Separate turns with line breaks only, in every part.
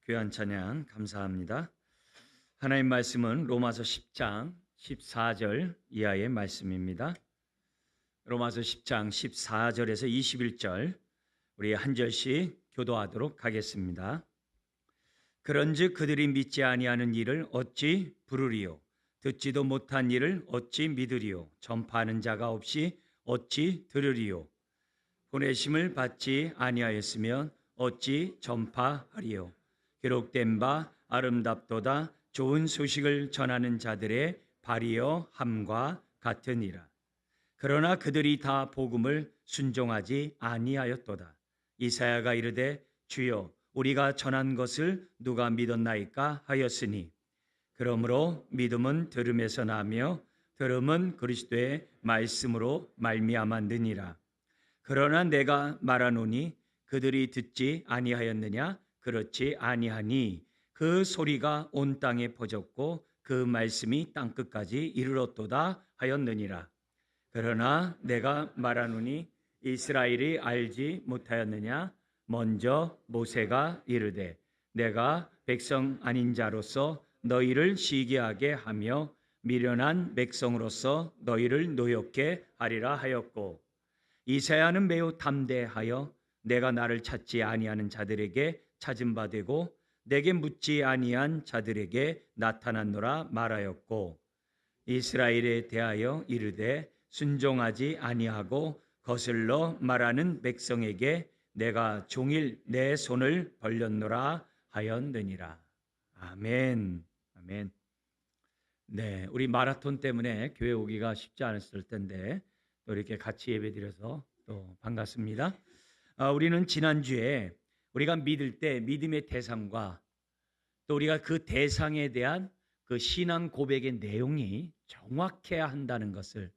귀한 찬양 감사합니다. 하나님 말씀은 로마서 10장 14절 이하의 말씀입니다. 로마서 10장 14절에서 21절 우리 한 절씩 교도하도록 하겠습니다. 그런즉 그들이 믿지 아니하는 일을 어찌 부르리요? 듣지도 못한 일을 어찌 믿으리요? 전파하는 자가 없이 어찌 들으리요? 보내심을 받지 아니하였으면 어찌 전파하리요? 기록된 바 아름답도다 좋은 소식을 전하는 자들의 발이여 함과 같으니라. 그러나 그들이 다 복음을 순종하지 아니하였도다. 이사야가 이르되 주여 우리가 전한 것을 누가 믿었나이까 하였으니 그러므로 믿음은 들음에서 나며 들음은 그리스도의 말씀으로 말미암았느니라. 그러나 내가 말하노니 그들이 듣지 아니하였느냐? 그렇지 아니하니 그 소리가 온 땅에 퍼졌고 그 말씀이 땅끝까지 이르렀도다 하였느니라. 그러나 내가 말하노니 이스라엘이 알지 못하였느냐? 먼저 모세가 이르되 내가 백성 아닌 자로서 너희를 시기하게 하며 미련한 백성으로서 너희를 노엽게 하리라 하였고, 이사야는 매우 담대하여 내가 나를 찾지 아니하는 자들에게 찾은 바 되고 내게 묻지 아니한 자들에게 나타났노라 말하였고, 이스라엘에 대하여 이르되 순종하지 아니하고 거슬러 말하는 백성에게 내가 종일 내 손을 벌렸노라 하였느니라. 아멘. 아멘. 네, 우리 마라톤 때문에 교회 오기가 쉽지 않았을 텐데 또 이렇게 같이 예배드려서 또 반갑습니다. 우리는 지난주에 우리가 믿을 때 믿음의 대상과 또 우리가 그 대상에 대한 그 신앙 고백의 내용이 정확해야 한다는 것을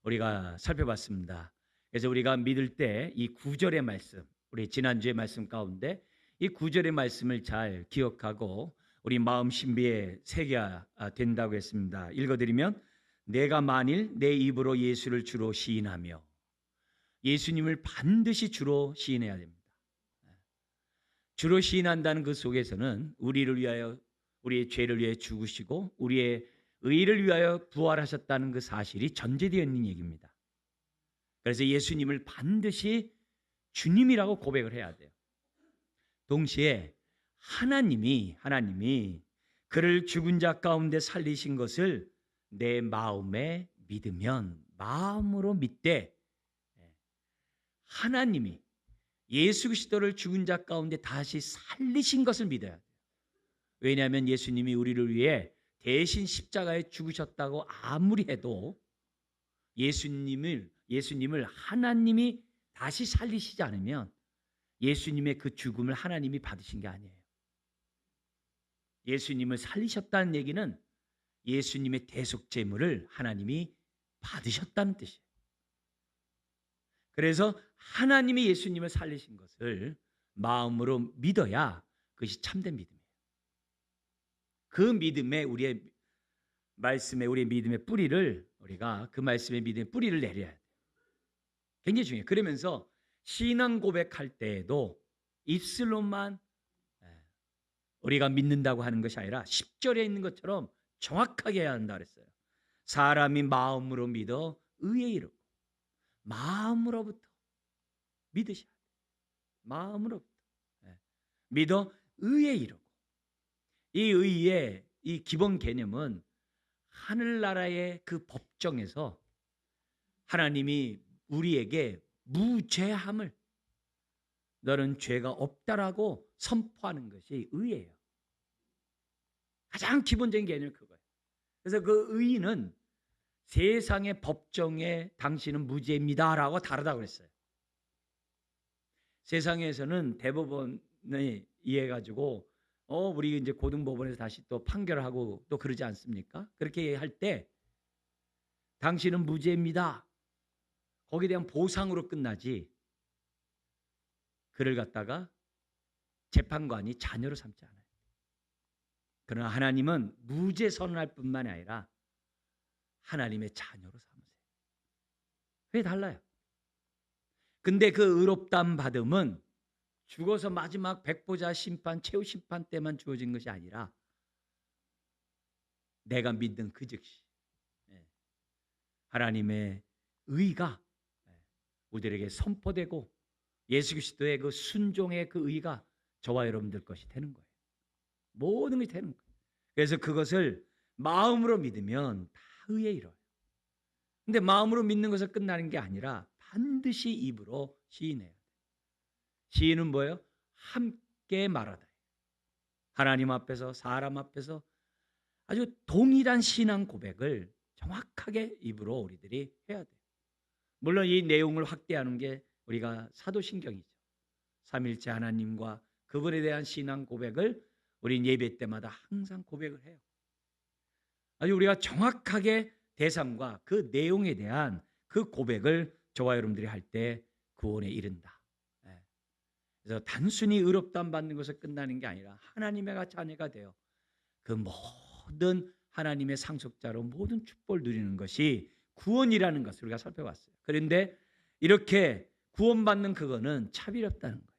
우리가 살펴봤습니다. 그래서 우리가 믿을 때 이 9절의 말씀, 우리 지난주의 말씀 가운데 이 9절의 말씀을 잘 기억하고 우리 마음 신비에 새겨야 된다고 했습니다. 읽어드리면 내가 만일 내 입으로 예수를 주로 시인하며, 예수님을 반드시 주로 시인해야 됩니다. 주로 시인한다는 그 속에서는 우리를 위하여, 우리의 죄를 위해 죽으시고 우리의 의를 위하여 부활하셨다는 그 사실이 전제되어 있는 얘기입니다. 그래서 예수님을 반드시 주님이라고 고백을 해야 돼요. 동시에 하나님이 그를 죽은 자 가운데 살리신 것을 내 마음에 믿으면, 마음으로 믿되 하나님이 예수 그리스도를 죽은 자 가운데 다시 살리신 것을 믿어야 돼요. 왜냐하면 예수님이 우리를 위해 대신 십자가에 죽으셨다고 아무리 해도 예수님을 하나님이 다시 살리시지 않으면 예수님의 그 죽음을 하나님이 받으신 게 아니에요. 예수님을 살리셨다는 얘기는 예수님의 대속 제물을 하나님이 받으셨다는 뜻이에요. 그래서 하나님이 예수님을 살리신 것을 마음으로 믿어야 그것이 참된 믿음이에요. 그 믿음에 우리의 믿음의 뿌리를, 우리가 그 말씀의 믿음의 뿌리를 내려야 돼요. 굉장히 중요해요. 그러면서 신앙 고백할 때에도 입술로만 우리가 믿는다고 하는 것이 아니라 10절에 있는 것처럼 정확하게 해야 한다 그랬어요. 사람이 마음으로 믿어 의에 이르고, 마음으로부터 믿으셔야 돼요. 마음으로부터 믿어 의에 이르고, 이 의의 이 기본 개념은 하늘나라의 그 법정에서 하나님이 우리에게 무죄함을, 너는 죄가 없다라고 선포하는 것이 의예요. 가장 기본적인 개념이 그거예요. 그래서 그 의는 세상의 법정에 당신은 무죄입니다라고 다르다고 그랬어요. 세상에서는 대법원에 의해 가지고 우리 이제 고등법원에서 다시 또 판결하고 또 그러지 않습니까? 그렇게 할 때 당신은 무죄입니다. 거기에 대한 보상으로 끝나지 그를 갖다가 재판관이 자녀로 삼지 않아요. 그러나 하나님은 무죄 선언할 뿐만 아니라 하나님의 자녀로 삼으세요. 왜 달라요? 근데 그 의롭다함 받음은 죽어서 마지막 백보자 심판, 최후 심판 때만 주어진 것이 아니라 내가 믿는 그 즉시 하나님의 의가 우리들에게 선포되고 예수 그리스도의 그 순종의 그 의가 저와 여러분들 것이 되는 거예요. 모든 것이 되는 거예요. 그래서 그것을 마음으로 믿으면 다 의에 이뤄요. 근데 마음으로 믿는 것을 끝나는 게 아니라 반드시 입으로 시인해야 돼요. 시인은 뭐예요? 함께 말하다. 하나님 앞에서 사람 앞에서 아주 동일한 신앙 고백을 정확하게 입으로 우리들이 해야 돼요. 물론 이 내용을 확대하는 게 우리가 사도신경이죠. 삼일째 하나님과 그분에 대한 신앙 고백을 우린 예배 때마다 항상 고백을 해요. 아주 우리가 정확하게 대상과 그 내용에 대한 그 고백을 저와 여러분들이 할 때 구원에 이른다. 그래서 단순히 의롭다함 받는 것을 끝나는 게 아니라 하나님의 자녀가 되어 그 모든 하나님의 상속자로 모든 축복을 누리는 것이 구원이라는 것을 우리가 살펴봤어요. 그런데 이렇게 구원받는 그거는 차별없다는 거예요.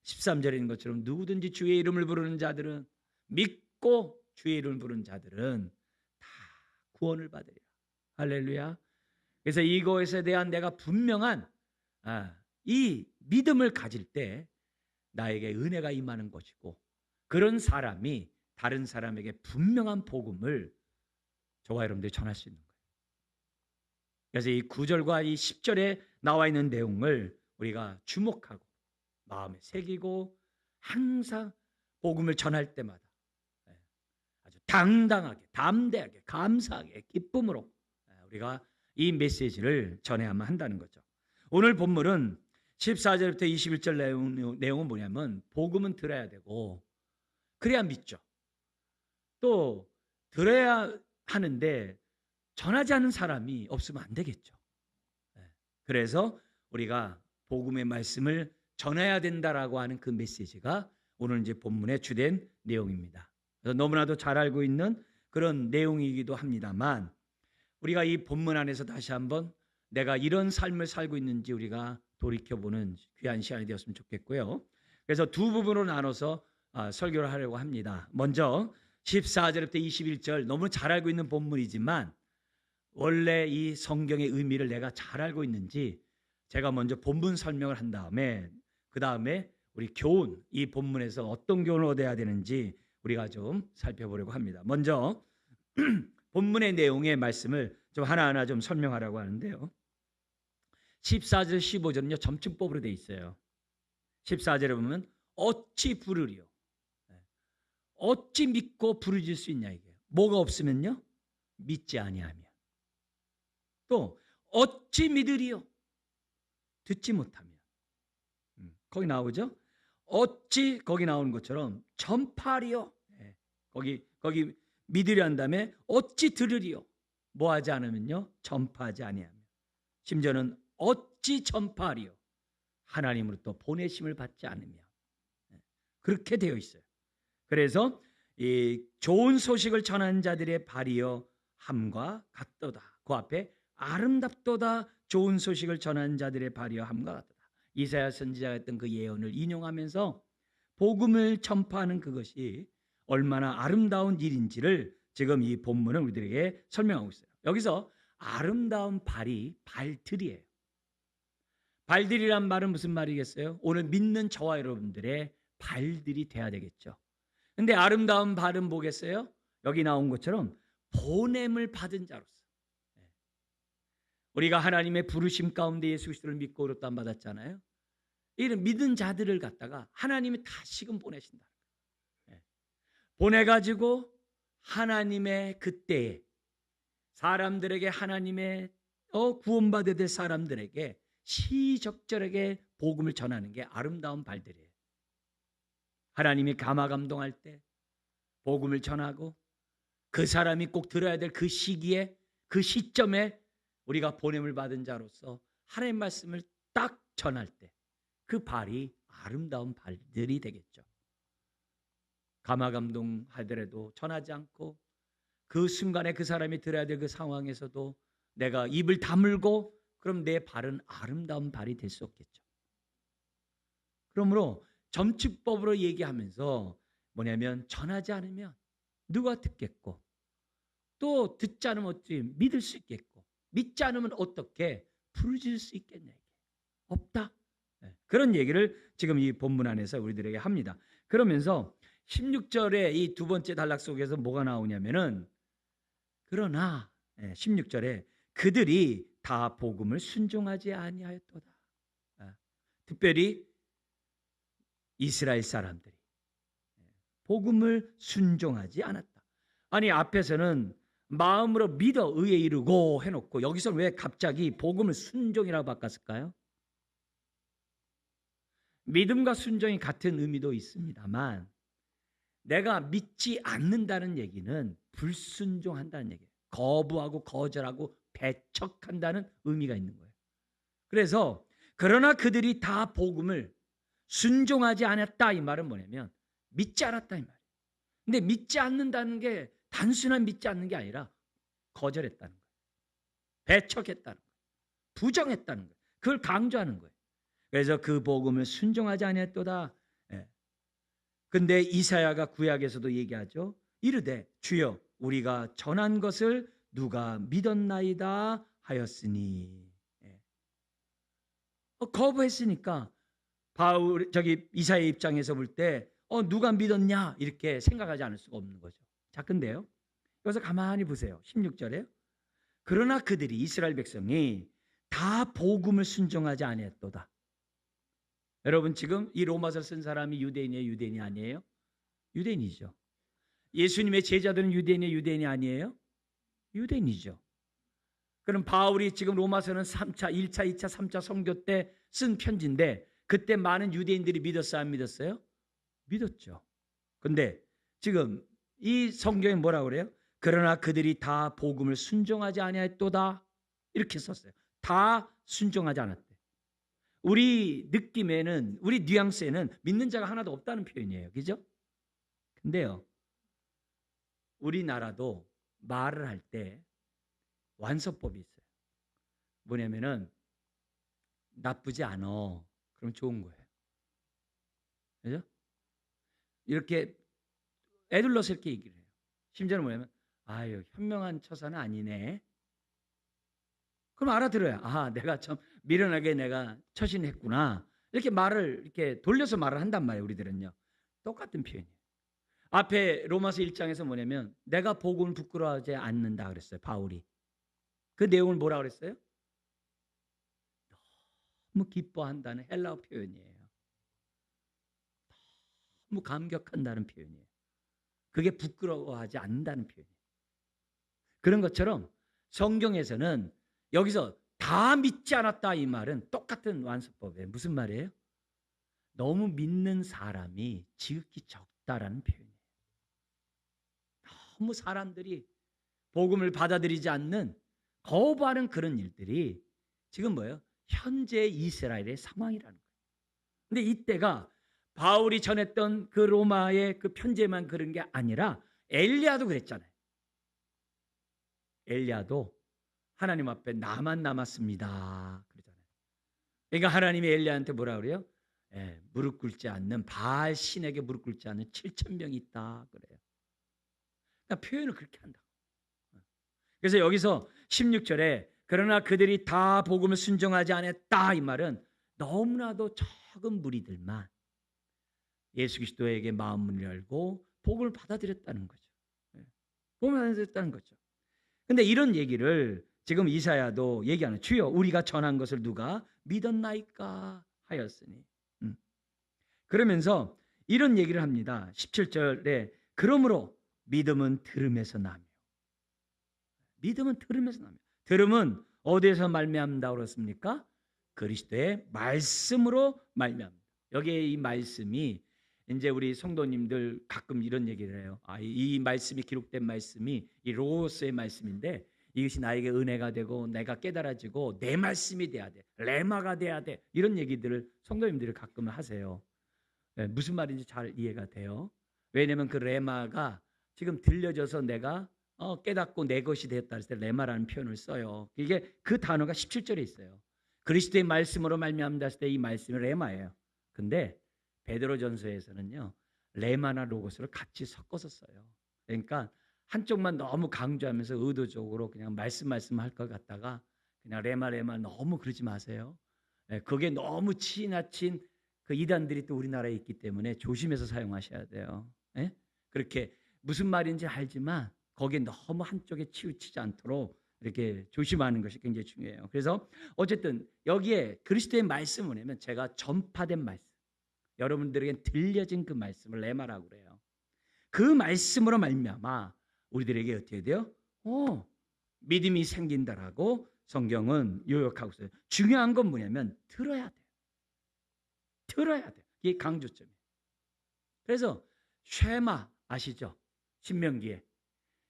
13절에 있는 것처럼 누구든지 주의 이름을 부르는 자들은, 믿고 주의 이름을 부르는 자들은 다 구원을 받으리라. 할렐루야. 그래서 이것에 대한 내가 분명한 이 믿음을 가질 때 나에게 은혜가 임하는 것이고, 그런 사람이 다른 사람에게 분명한 복음을 저와 여러분들이 전할 수 있는 거예요. 그래서 이 9절과 이 10절에 나와 있는 내용을 우리가 주목하고 마음에 새기고 항상 복음을 전할 때마다 아주 당당하게, 담대하게, 감사하게, 기쁨으로 우리가 이 메시지를 전해야만 한다는 거죠. 오늘 본문은 14절부터 21절 내용은 뭐냐면 복음은 들어야 되고 그래야 믿죠. 또 들어야 하는데 전하지 않는 사람이 없으면 안 되겠죠. 그래서 우리가 복음의 말씀을 전해야 된다라고 하는 그 메시지가 오늘 이제 본문의 주된 내용입니다. 그래서 너무나도 잘 알고 있는 그런 내용이기도 합니다만 우리가 이 본문 안에서 다시 한번 내가 이런 삶을 살고 있는지 우리가 돌이켜보는 귀한 시간이 되었으면 좋겠고요. 그래서 두 부분으로 나눠서 설교를 하려고 합니다. 먼저 14절부터 21절 너무 잘 알고 있는 본문이지만 원래 이 성경의 의미를 내가 잘 알고 있는지 제가 먼저 본문 설명을 한 다음에 그 다음에 우리 교훈, 이 본문에서 어떤 교훈을 얻어야 되는지 우리가 좀 살펴보려고 합니다. 먼저 본문의 내용의 말씀을 좀 하나하나 좀 설명하려고 하는데요. 14절, 15절은요 점층법으로 되어 있어요. 14절에 보면 어찌 부르리요? 어찌 믿고 부르질 수 있냐 이게. 뭐가 없으면요? 믿지 아니하면. 또 어찌 믿으리요? 듣지 못하면. 거기 나오죠? 어찌 거기 나오는 것처럼 전파리요? 거기 믿으려 한 다음에 어찌 들으리요? 뭐 하지 않으면요? 전파하지 아니하면. 심지어는 어찌 전파하리요? 하나님으로부터 보내심을 받지 않으면. 그렇게 되어 있어요. 그래서 이 좋은 소식을 전하는 자들의 발이여 함과 같도다. 그 앞에 아름답도다. 좋은 소식을 전하는 자들의 발이여 함과 같도다. 이사야 선지자가 했던 그 예언을 인용하면서 복음을 전파하는 그것이 얼마나 아름다운 일인지를 지금 이 본문은 우리들에게 설명하고 있어요. 여기서 아름다운 발이 발들이에요. 발들이란 말은 무슨 말이겠어요? 오늘 믿는 저와 여러분들의 발들이 돼야 되겠죠. 근데 아름다운 발은 뭐겠어요? 여기 나온 것처럼 보냄을 받은 자로서. 우리가 하나님의 부르심 가운데 예수 그리스도를 믿고 의롭다함 받았잖아요. 이런 믿은 자들을 갖다가 하나님이 다시금 보내신다. 보내가지고 하나님의 그때에 사람들에게 하나님의 구원받아야 될 사람들에게 시적절하게 복음을 전하는 게 아름다운 발들이에요. 하나님이 감화감동할 때 복음을 전하고 그 사람이 꼭 들어야 될 그 시기에 그 시점에 우리가 보냄을 받은 자로서 하나님의 말씀을 딱 전할 때 그 발이 아름다운 발들이 되겠죠. 감화감동 하더라도 전하지 않고 그 순간에 그 사람이 들어야 될 그 상황에서도 내가 입을 다물고 그럼 내 발은 아름다운 발이 될 수 없겠죠. 그러므로 점치법으로 얘기하면서 뭐냐면 전하지 않으면 누가 듣겠고 또 듣지 않으면 어떻게 믿을 수 있겠고 믿지 않으면 어떻게 부르질 수 있겠냐. 없다. 그런 얘기를 지금 이 본문 안에서 우리들에게 합니다. 그러면서 16절에 이 두 번째 단락 속에서 뭐가 나오냐면은 그러나 16절에 그들이 다 복음을 순종하지 아니하였도다. 특별히 이스라엘 사람들이 복음을 순종하지 않았다. 아니 앞에서는 마음으로 믿어 의에 이르고 해놓고 여기서 왜 갑자기 복음을 순종이라고 바꿨을까요? 믿음과 순종이 같은 의미도 있습니다만 내가 믿지 않는다는 얘기는 불순종한다는 얘기예요. 거부하고 거절하고 배척한다는 의미가 있는 거예요. 그래서 그러나 그들이 다 복음을 순종하지 않았다 이 말은 뭐냐면 믿지 않았다 이 말이에요. 근데 믿지 않는다는 게 단순한 믿지 않는 게 아니라 거절했다는 거예요. 배척했다는 거예요. 부정했다는 거예요. 그걸 강조하는 거예요. 그래서 그 복음을 순종하지 아니했도다. 근데 이사야가 구약에서도 얘기하죠. 이르되 주여 우리가 전한 것을 누가 믿었나이다 하였으니. 거부했으니까 이사야 입장에서 볼 때 누가 믿었냐 이렇게 생각하지 않을 수가 없는 거죠. 자, 근데요. 여기서 가만히 보세요. 16절에 그러나 그들이 이스라엘 백성이 다 복음을 순종하지 아니했도다. 여러분 지금 이 로마서 쓴 사람이 유대인이에요? 유대인이 아니에요? 유대인이죠. 예수님의 제자들은 유대인이에요? 유대인이 아니에요? 유대인이죠. 그럼 바울이 지금 로마서는 3차, 1차, 2차, 3차 선교 때 쓴 편지인데 그때 많은 유대인들이 믿었어요? 안 믿었어요? 믿었죠. 근데 지금 이 성경에 뭐라고 그래요? 그러나 그들이 다 복음을 순종하지 아니하였도다 이렇게 썼어요. 다 순종하지 않았대. 우리 느낌에는 우리 뉘앙스에는 믿는 자가 하나도 없다는 표현이에요. 그죠? 근데요. 우리나라도 말을 할 때 완서법이 있어요. 뭐냐면은 나쁘지 않어. 그럼 좋은 거예요. 그죠? 이렇게 애둘러서 이렇게 얘기를 해요. 심지어는 뭐냐면 아유 현명한 처사는 아니네. 그럼 알아들어요. 아 내가 참 미련하게 내가 처신했구나. 이렇게 말을 이렇게 돌려서 말을 한단 말이에요. 우리들은요. 똑같은 표현이에요. 앞에 로마서 1장에서 뭐냐면 내가 복음을 부끄러워하지 않는다 그랬어요. 바울이. 그 내용을 뭐라 그랬어요? 너무 기뻐한다는 헬라어 표현이에요. 너무 감격한다는 표현이에요. 그게 부끄러워하지 않는다는 표현이에요. 그런 것처럼 성경에서는 여기서 다 믿지 않았다 이 말은 똑같은 완서법이에요. 무슨 말이에요? 너무 믿는 사람이 지극히 적다라는 표현이에요. 너무 사람들이 복음을 받아들이지 않는 거부하는 그런 일들이 지금 뭐예요? 현재 이스라엘의 상황이라는 거예요. 근데 이때가 바울이 전했던 그 로마의 그 편지에만 그런 게 아니라 엘리야도 그랬잖아요. 엘리야도 하나님 앞에 나만 남았습니다. 그러잖아요. 그러니까 하나님이 엘리야한테 뭐라 그래요? 무릎 꿇지 않는 바알 신에게 무릎 꿇지 않는 7,000명이 있다 그래요. 그러니까 표현을 그렇게 한다. 그래서 여기서 16절에 그러나 그들이 다 복음을 순종하지 않았다 이 말은 너무나도 적은 무리들만 예수 그리스도에게 마음을 열고 복음을 받아들였다는 거죠. 복음을 받아들였다는 거죠. 근데 이런 얘기를 지금 이사야도 얘기하는 주여 우리가 전한 것을 누가 믿었나이까 하였으니 그러면서 이런 얘기를 합니다. 17절에 그러므로 믿음은 들음에서 나며 믿음은 들음에서 나며 들음은 어디에서 말미암는다고 그랬습니까? 그리스도의 말씀으로 말미암는다. 여기에 이 말씀이 이제 우리 성도님들 가끔 이런 얘기를 해요. 이 말씀이 기록된 말씀이 이 로고스의 말씀인데 이것이 나에게 은혜가 되고 내가 깨달아지고 내 말씀이 돼야 돼. 레마가 돼야 돼. 이런 얘기들을 성도님들이 가끔 하세요. 무슨 말인지 잘 이해가 돼요. 왜냐하면 그 레마가 지금 들려져서 내가 깨닫고 내 것이 되었다 했을 때 레마라는 표현을 써요. 이게 그 단어가 17절에 있어요. 그리스도의 말씀으로 말미암다 했을 때 이 말씀이 레마예요. 근데 베드로전서에서는요, 레마나 로고스를 같이 섞어서 써요. 그러니까 한쪽만 너무 강조하면서 의도적으로 그냥 말씀할 것 같다가 그냥 레마 너무 그러지 마세요. 예, 그게 너무 지나친 그 이단들이 또 우리나라에 있기 때문에 조심해서 사용하셔야 돼요. 예? 그렇게 무슨 말인지 알지만 거기에 너무 한쪽에 치우치지 않도록 이렇게 조심하는 것이 굉장히 중요해요. 그래서 어쨌든 여기에 그리스도의 말씀을 뭐냐면 제가 전파된 말씀, 여러분들에게 들려진 그 말씀을 레마라고 그래요. 그 말씀으로 말미암아 우리들에게 어떻게 돼요? 믿음이 생긴다라고 성경은 요약하고 있어요. 중요한 건 뭐냐면 들어야 돼요. 들어야 돼요. 이게 강조점이에요. 그래서 쉐마 아시죠? 신명기에.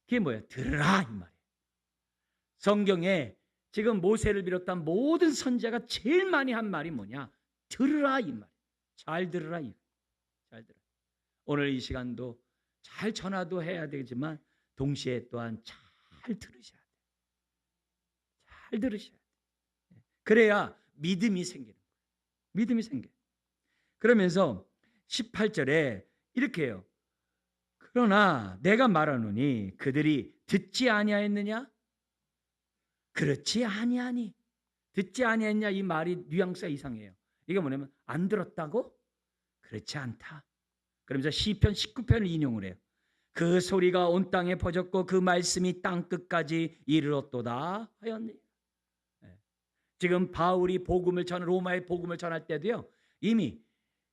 그게 뭐예요? 들으라 이 말이에요. 성경에 지금 모세를 비롯한 모든 선지자가 제일 많이 한 말이 뭐냐? 들으라 이 말이에요. 잘 들으라 이 말이에요. 잘 들어라. 오늘 이 시간도 잘 전화도 해야 되지만 동시에 또한 잘 들으셔야 돼요. 잘 들으셔야 돼요. 그래야 믿음이 생기는 거예요. 믿음이 생겨요. 그러면서 18절에 이렇게 해요. 그러나 내가 말하노니 그들이 듣지 아니하였느냐? 그렇지 아니하니. 듣지 아니했냐 이 말이 뉘앙스가 이상해요. 이게 뭐냐면 안 들었다고? 그렇지 않다. 그러면서 시편 19편을 인용을 해요. 그 소리가 온 땅에 퍼졌고 그 말씀이 땅 끝까지 이르렀도다 하였니. 지금 바울이 복음을 전 로마의 복음을 전할 때도요. 이미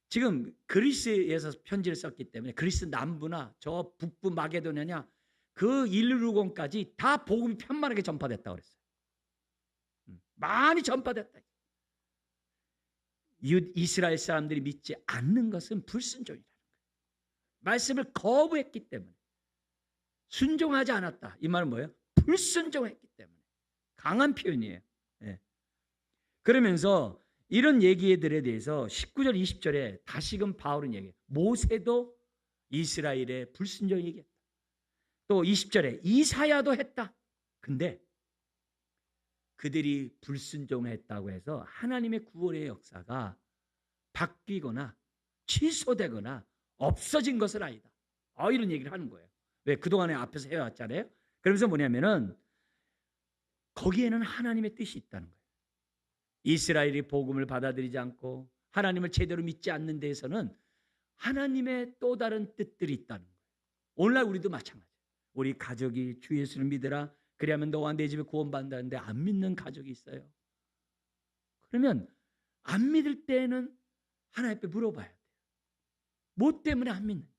지금 그리스에서 편지를 썼기 때문에 그리스 남부나 저 북부 마게도냐냐 그 일루곤까지 다 복음이 편만하게 전파됐다고 그랬어요. 많이 전파됐다. 이스라엘 사람들이 믿지 않는 것은 불순종이라는 거예요. 말씀을 거부했기 때문에 순종하지 않았다. 이 말은 뭐예요? 불순종했기 때문에 강한 표현이에요. 네. 그러면서 이런 얘기들에 대해서 19절 20절에 다시금 바울은 얘기해요. 모세도 이스라엘의 불순종 얘기했다. 또 20절에 이사야도 했다. 근데 그들이 불순종했다고 해서 하나님의 구원의 역사가 바뀌거나 취소되거나 없어진 것은 아니다. 이런 얘기를 하는 거예요. 왜? 그동안에 앞에서 해왔잖아요. 그러면서 뭐냐면은 거기에는 하나님의 뜻이 있다는 거예요. 이스라엘이 복음을 받아들이지 않고 하나님을 제대로 믿지 않는 데에서는 하나님의 또 다른 뜻들이 있다는 거예요. 오늘날 우리도 마찬가지예요. 우리 가족이 주 예수를 믿으라 그래야면 너와 내 집에 구원받는다는데 안 믿는 가족이 있어요. 그러면 안 믿을 때는 하나님 앞에 물어봐야 돼요. 뭐 때문에 안 믿는지.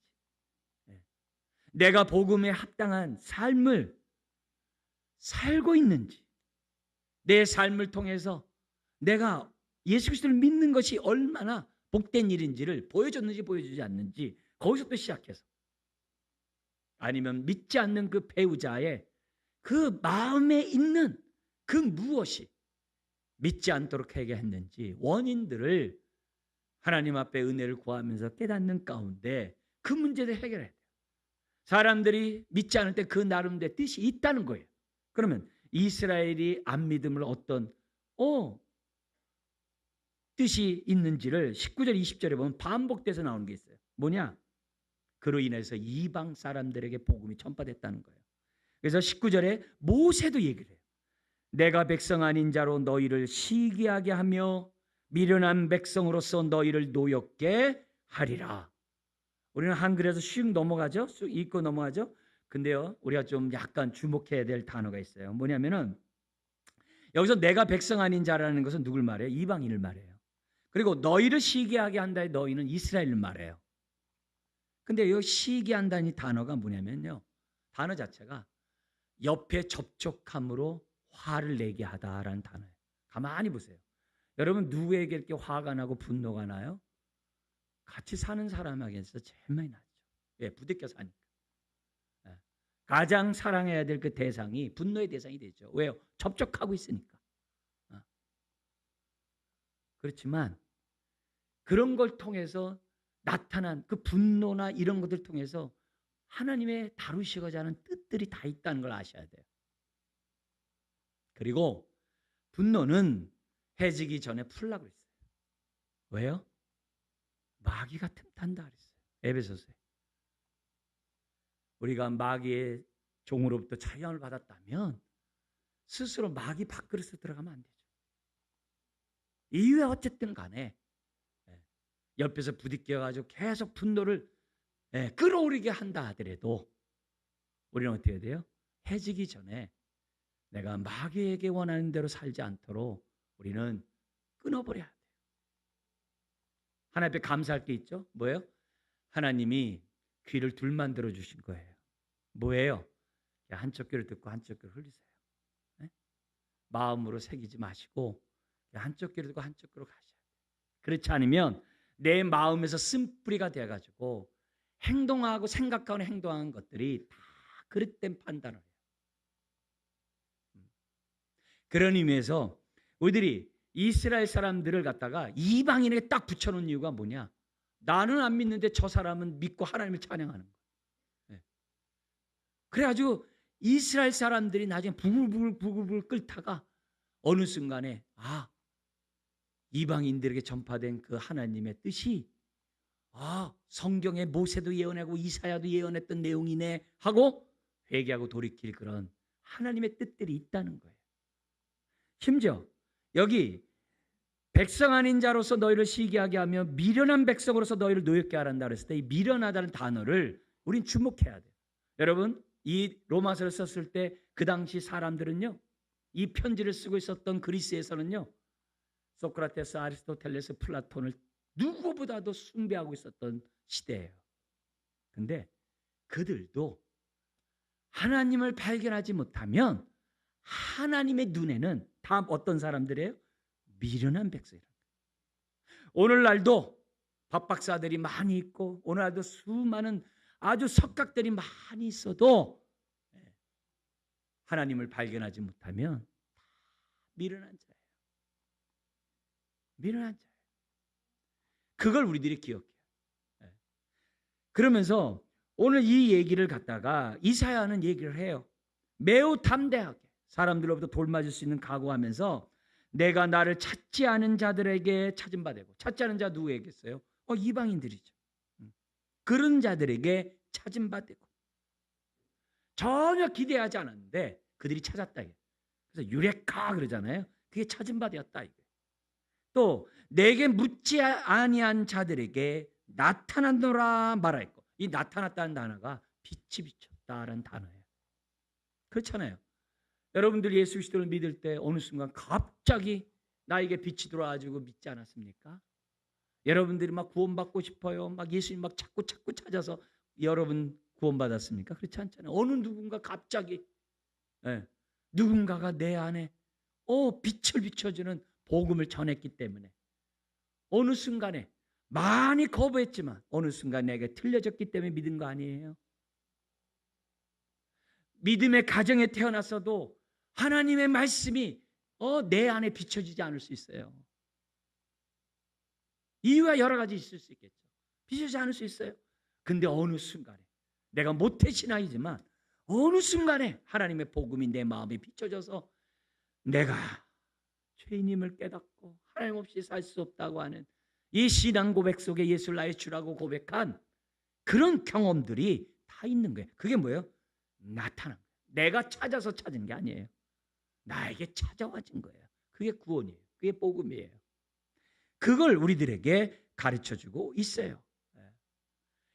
내가 복음에 합당한 삶을 살고 있는지, 내 삶을 통해서 내가 예수 그리스도를 믿는 것이 얼마나 복된 일인지를 보여줬는지 보여주지 않는지 거기서부터 시작해서 아니면 믿지 않는 그 배우자의 그 마음에 있는 그 무엇이 믿지 않도록 하게 했는지 원인들을 하나님 앞에 은혜를 구하면서 깨닫는 가운데 그 문제를 해결해야 돼요. 사람들이 믿지 않을 때 그 나름대로 뜻이 있다는 거예요. 그러면 이스라엘이 안 믿음을 어떤 뜻이 있는지를 19절 20절에 보면 반복돼서 나오는 게 있어요. 뭐냐? 그로 인해서 이방 사람들에게 복음이 전파됐다는 거예요. 그래서 19절에 모세도 얘기를 해요. 내가 백성 아닌 자로 너희를 시기하게 하며 미련한 백성으로서 너희를 노엽게 하리라. 우리는 한글에서 슉 넘어가죠. 쑥 읽고 넘어가죠. 근데요, 우리가 좀 약간 주목해야 될 단어가 있어요. 뭐냐면은 여기서 내가 백성 아닌 자라는 것은 누굴 말해요? 이방인을 말해요. 그리고 너희를 시기하게 한다의 너희는 이스라엘을 말해요. 근데 이 시기한다는 단어가 뭐냐면요. 단어 자체가 옆에 접촉함으로 화를 내게 하다라는 단어예요. 가만히 보세요. 여러분 누구에게 이렇게 화가 나고 분노가 나요? 같이 사는 사람에게서 제일 많이 나죠. 왜? 부대껴 사니까. 가장 사랑해야 될 그 대상이 분노의 대상이 되죠. 왜요? 접촉하고 있으니까. 그렇지만 그런 걸 통해서 나타난 그 분노나 이런 것들 통해서 하나님의 다루시고자 하는 뜻들이 다 있다는 걸 아셔야 돼요. 그리고 분노는 해지기 전에 풀라고 했어요. 왜요? 마귀가 틈탄다 그랬어요. 에베소서에. 우리가 마귀의 종으로부터 자유함을 받았다면 스스로 마귀 밥그릇에 들어가면 안 되죠. 이유에 어쨌든 간에 옆에서 부딪혀가지고 계속 분노를 끌어오르게 한다 하더라도 우리는 어떻게 해야 돼요? 해지기 전에 내가 마귀에게 원하는 대로 살지 않도록 우리는 끊어버려야 돼요. 하나님 앞에 감사할 게 있죠? 뭐예요? 하나님이 귀를 둘 만들어 주신 거예요. 뭐예요? 한쪽 귀를 듣고 한쪽 귀를 흘리세요. 네? 마음으로 새기지 마시고 한쪽 귀를 듣고 한쪽 귀로 가셔야 돼요. 그렇지 않으면 내 마음에서 쓴뿌리가 돼가지고 행동하고 생각하고 행동하는 것들이 다 그릇된 판단을 해요. 그런 의미에서 우리들이 이스라엘 사람들을 갖다가 이방인에게 딱 붙여놓은 이유가 뭐냐? 나는 안 믿는데 저 사람은 믿고 하나님을 찬양하는 거예요. 네. 그래가지고 이스라엘 사람들이 나중에 부글부글 끓다가 어느 순간에 이방인들에게 전파된 그 하나님의 뜻이 성경에 모세도 예언하고 이사야도 예언했던 내용이네 하고 회개하고 돌이킬 그런 하나님의 뜻들이 있다는 거예요. 심지어 여기 백성 아닌 자로서 너희를 시기하게 하며 미련한 백성으로서 너희를 노엽게 하란다 그랬을 때 이 미련하다는 단어를 우린 주목해야 돼요. 여러분 이 로마서를 썼을 때 그 당시 사람들은요 이 편지를 쓰고 있었던 그리스에서는요 소크라테스, 아리스토텔레스, 플라톤을 누구보다도 숭배하고 있었던 시대예요. 근데 그들도 하나님을 발견하지 못하면 하나님의 눈에는 다 어떤 사람들이에요? 미련한 백성이랍니다. 오늘날도 밥박사들이 많이 있고 오늘날도 수많은 아주 석각들이 많이 있어도 하나님을 발견하지 못하면 다 미련한 자예요. 미련한 자예요. 그걸 우리들이 기억해요. 그러면서 오늘 이 얘기를 갖다가 이사야는 얘기를 해요. 매우 담대하게 사람들로부터 돌맞을 수 있는 각오하면서 내가 나를 찾지 않은 자들에게 찾은 바 되고 찾지 않은 자 누구에게겠어요? 이방인들이죠. 그런 자들에게 찾은 바 되고 전혀 기대하지 않았는데 그들이 찾았다. 그래서 유레카 그러잖아요. 그게 찾은 바 되었다. 또 내게 묻지 아니한 자들에게 나타났노라 말하였고 이 나타났다는 단어가 빛이 비쳤다라는 단어예요. 그렇잖아요. 여러분들 예수 그리스도를 믿을 때 어느 순간 갑자기 나에게 빛이 들어와가지고 믿지 않았습니까? 여러분들이 막 구원받고 싶어요. 막 예수님 막 자꾸 찾아서 여러분 구원받았습니까? 그렇지 않잖아요. 어느 누군가 갑자기 누군가가 내 안에 빛을 비춰주는 복음을 전했기 때문에 어느 순간에 많이 거부했지만 어느 순간 내게 틀려졌기 때문에 믿은 거 아니에요? 믿음의 가정에 태어났어도 하나님의 말씀이 내 안에 비춰지지 않을 수 있어요. 이유가 여러 가지 있을 수 있겠죠. 비춰지지 않을 수 있어요. 근데 어느 순간에 내가 모태신앙이지만 어느 순간에 하나님의 복음이 내 마음에 비춰져서 내가 죄인임을 깨닫고 하나님 없이 살 수 없다고 하는 이 신앙 고백 속에 예수를 나의 주라고 고백한 그런 경험들이 다 있는 거예요. 그게 뭐예요? 나타난 거예요. 내가 찾아서 찾은 게 아니에요. 나에게 찾아와진 거예요. 그게 구원이에요. 그게 복음이에요. 그걸 우리들에게 가르쳐주고 있어요.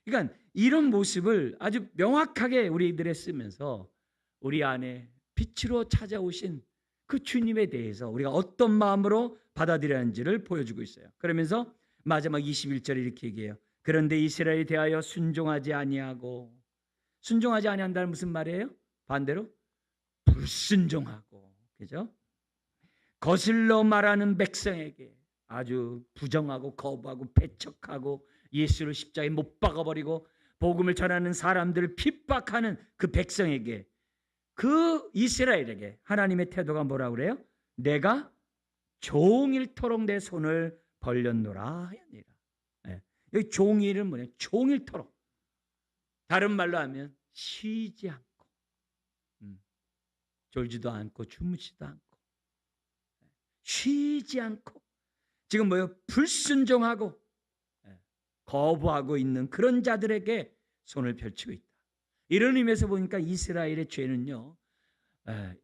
그러니까 이런 모습을 아주 명확하게 우리들에 쓰면서 우리 안에 빛으로 찾아오신 그 주님에 대해서 우리가 어떤 마음으로 받아들여야 하는지를 보여주고 있어요. 그러면서 마지막 21절에 이렇게 얘기해요. 그런데 이스라엘에 대하여 순종하지 아니하고 순종하지 아니한다는 무슨 말이에요? 반대로 불순종하고 그죠? 거슬러 말하는 백성에게 아주 부정하고 거부하고 배척하고 예수를 십자가에 못 박아버리고 복음을 전하는 사람들을 핍박하는 그 백성에게 그 이스라엘에게 하나님의 태도가 뭐라고 그래요? 내가 종일토록 내 손을 벌렸노라 하였느니라. 여기 종일은 뭐냐? 종일토록. 다른 말로 하면 쉬지 않고 졸지도 않고 주무시도 않고 쉬지 않고 지금 뭐예요? 불순종하고 거부하고 있는 그런 자들에게 손을 펼치고 있다. 이런 의미에서 보니까 이스라엘의 죄는요,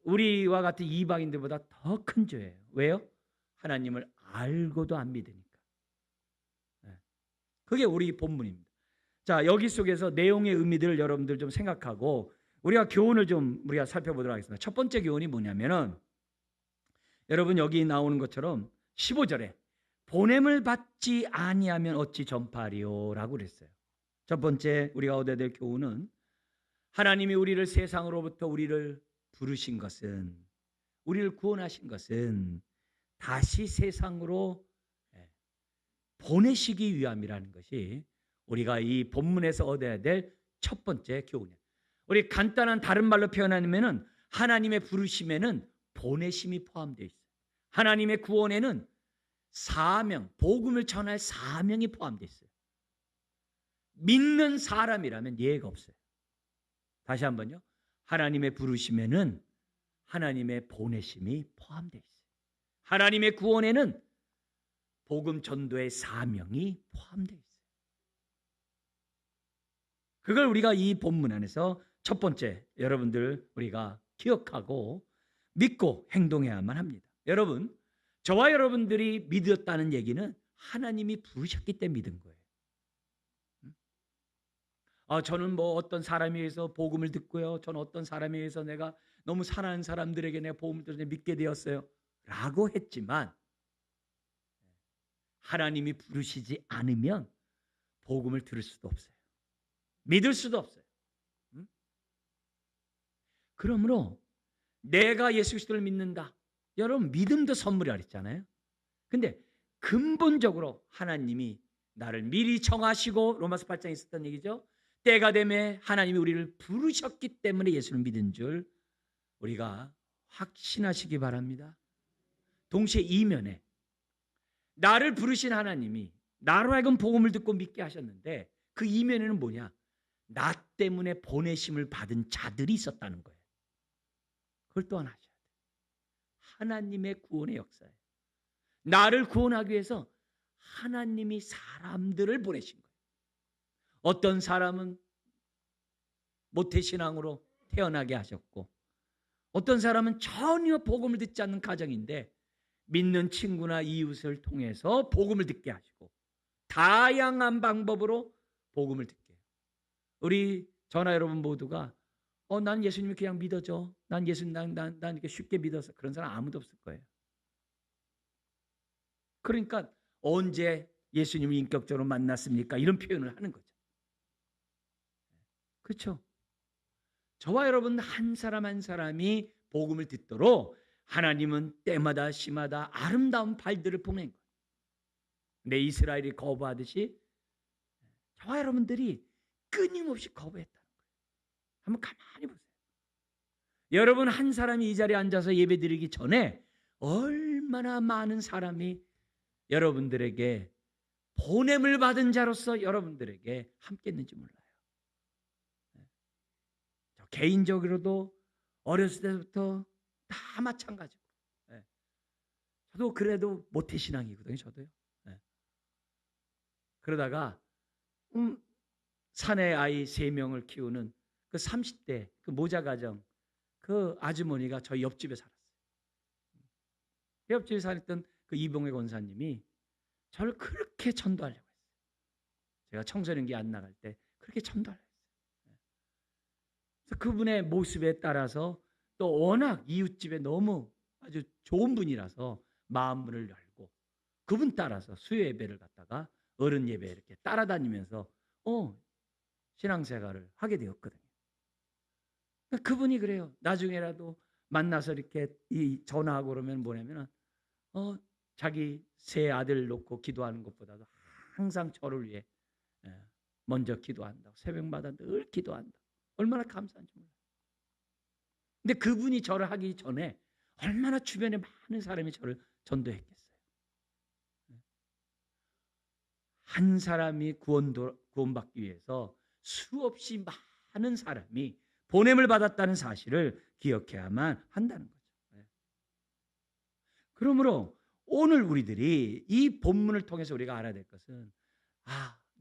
우리와 같은 이방인들보다 더 큰 죄예요. 왜요? 하나님을 알고도 안 믿으니까. 그게 우리 본문입니다. 자, 여기 속에서 내용의 의미들을 여러분들 좀 생각하고 우리가 교훈을 좀 우리가 살펴보도록 하겠습니다. 첫 번째 교훈이 뭐냐면은, 여러분 여기 나오는 것처럼 15절에 보냄을 받지 아니하면 어찌 전파하리요라고 그랬어요. 첫 번째 우리가 얻어야 될 교훈은, 하나님이 우리를 세상으로부터 우리를 부르신 것은, 우리를 구원하신 것은 다시 세상으로 보내시기 위함이라는 것이 우리가 이 본문에서 얻어야 될 첫 번째 교훈이에요. 우리 간단한 다른 말로 표현하면은, 하나님의 부르심에는 보내심이 포함되어 있어요. 하나님의 구원에는 사명, 복음을 전할 사명이 포함되어 있어요. 믿는 사람이라면 예외가 없어요. 다시 한번요. 하나님의 부르심에는 하나님의 보내심이 포함되어 있어요. 하나님의 구원에는 복음 전도의 사명이 포함되어 있어요. 그걸 우리가 이 본문 안에서 첫 번째 여러분들 우리가 기억하고 믿고 행동해야만 합니다. 여러분, 저와 여러분들이 믿었다는 얘기는 하나님이 부르셨기 때문에 믿은 거예요. 저는 뭐 어떤 사람에 의해서 복음을 듣고요, 저는 어떤 사람에 의해서 내가 너무 사랑하는 사람들에게 내가 복음을 들어서 믿게 되었어요 라고 했지만, 하나님이 부르시지 않으면 복음을 들을 수도 없어요. 믿을 수도 없어요. 그러므로 내가 예수 그리스도를 믿는다. 여러분, 믿음도 선물이라 그랬잖아요. 근데 근본적으로 하나님이 나를 미리 정하시고, 로마서 8장에 있었던 얘기죠. 때가 되매 하나님이 우리를 부르셨기 때문에 예수를 믿은 줄 우리가 확신하시기 바랍니다. 동시에 이면에 나를 부르신 하나님이 나로 하여금 복음을 듣고 믿게 하셨는데, 그 이면에는 뭐냐? 나 때문에 보내심을 받은 자들이 있었다는 거예요. 그걸 또한 하셔야 돼요. 하나님의 구원의 역사예요. 나를 구원하기 위해서 하나님이 사람들을 보내신 거예요. 어떤 사람은 모태신앙으로 태어나게 하셨고, 어떤 사람은 전혀 복음을 듣지 않는 가정인데 믿는 친구나 이웃을 통해서 복음을 듣게 하시고, 다양한 방법으로 복음을 듣게 해요. 우리 저나 여러분 모두가 난 예수님을 그냥 믿어줘, 난 예수님 난 이렇게 쉽게 믿어서, 그런 사람 아무도 없을 거예요. 그러니까 언제 예수님을 인격적으로 만났습니까? 이런 표현을 하는 거죠. 그렇죠? 저와 여러분 한 사람 한 사람이 복음을 듣도록 하나님은 때마다 시마다 아름다운 발들을 보낸 거예요. 근데 이스라엘이 거부하듯이 저와 여러분들이 끊임없이 거부했다는 거예요. 한번 가만히 보세요. 여러분 한 사람이 이 자리에 앉아서 예배드리기 전에 얼마나 많은 사람이 여러분들에게 보냄을 받은 자로서 여러분들에게 함께 했는지 몰라요. 저 개인적으로도 어렸을 때부터 다 마찬가지고, 저도 그래도 모태신앙이거든요. 저도요. 그러다가 사내 아이 3명을 키우는 그 30대 그 모자가정 그 아주머니가 저희 옆집에 살았어요. 옆집에 살았던 그 이봉회 권사님이 저를 그렇게 전도하려고 했어요. 제가 청소년기 안 나갈 때 그렇게 전도하려고 했어요. 그래서 그분의 모습에 따라서 또 워낙 이웃집에 너무 아주 좋은 분이라서 마음문을 열고 그분 따라서 수요 예배를 갖다가 어른 예배 이렇게 따라다니면서 신앙생활을 하게 되었거든요. 그분이 그래요. 나중에라도 만나서 이렇게 전화하고 그러면 뭐냐면 자기 세 아들 놓고 기도하는 것보다도 항상 저를 위해 먼저 기도한다고, 새벽마다 늘 기도한다고. 얼마나 감사한지 몰라요. 근데 그분이 저를 하기 전에 얼마나 주변에 많은 사람이 저를 전도했겠어요. 한 사람이 구원받기 위해서 수없이 많은 사람이 보냄을 받았다는 사실을 기억해야만 한다는 거죠. 그러므로 오늘 우리들이 이 본문을 통해서 우리가 알아야 될 것은,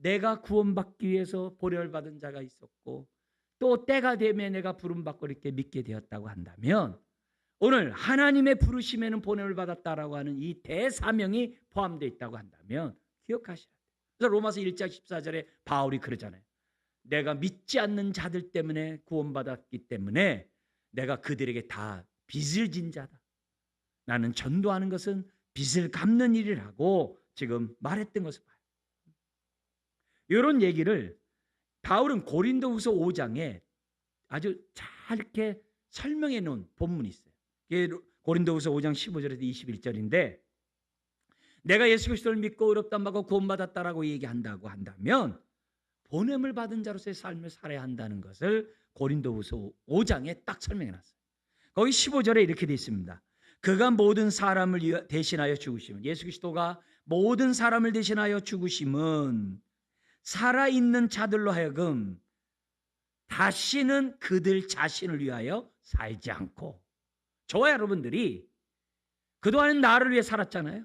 내가 구원받기 위해서 보혈을 받은 자가 있었고 또 때가 되면 내가 부름받고 이렇게 믿게 되었다고 한다면 오늘 하나님의 부르심에는 보냄을 받았다라고 하는 이 대사명이 포함되어 있다고 한다면 기억하셔야 돼요. 그래서 로마서 1장 14절에 바울이 그러잖아요. 내가 믿지 않는 자들 때문에 구원받았기 때문에 내가 그들에게 다 빚을 진 자다. 나는 전도하는 것은 빚을 갚는 일이라고 지금 말했던 것을 봐요. 이런 얘기를 바울은 고린도후서 5장에 아주 잘 이렇게 설명해 놓은 본문이 있어요. 이게 고린도후서 5장 15절에서 21절인데 내가 예수 그리스도를 믿고 의롭다함 받고 구원받았다라고 얘기한다고 한다면 보냄을 받은 자로서의 삶을 살아야 한다는 것을 고린도후서 5장에 딱 설명해 놨어요. 거기 15절에 이렇게 되어 있습니다. 그가 모든 사람을 대신하여 죽으심은, 예수 그리스도가 모든 사람을 대신하여 죽으심은 살아있는 자들로 하여금 다시는 그들 자신을 위하여 살지 않고, 저와 여러분들이 그동안은 나를 위해 살았잖아요.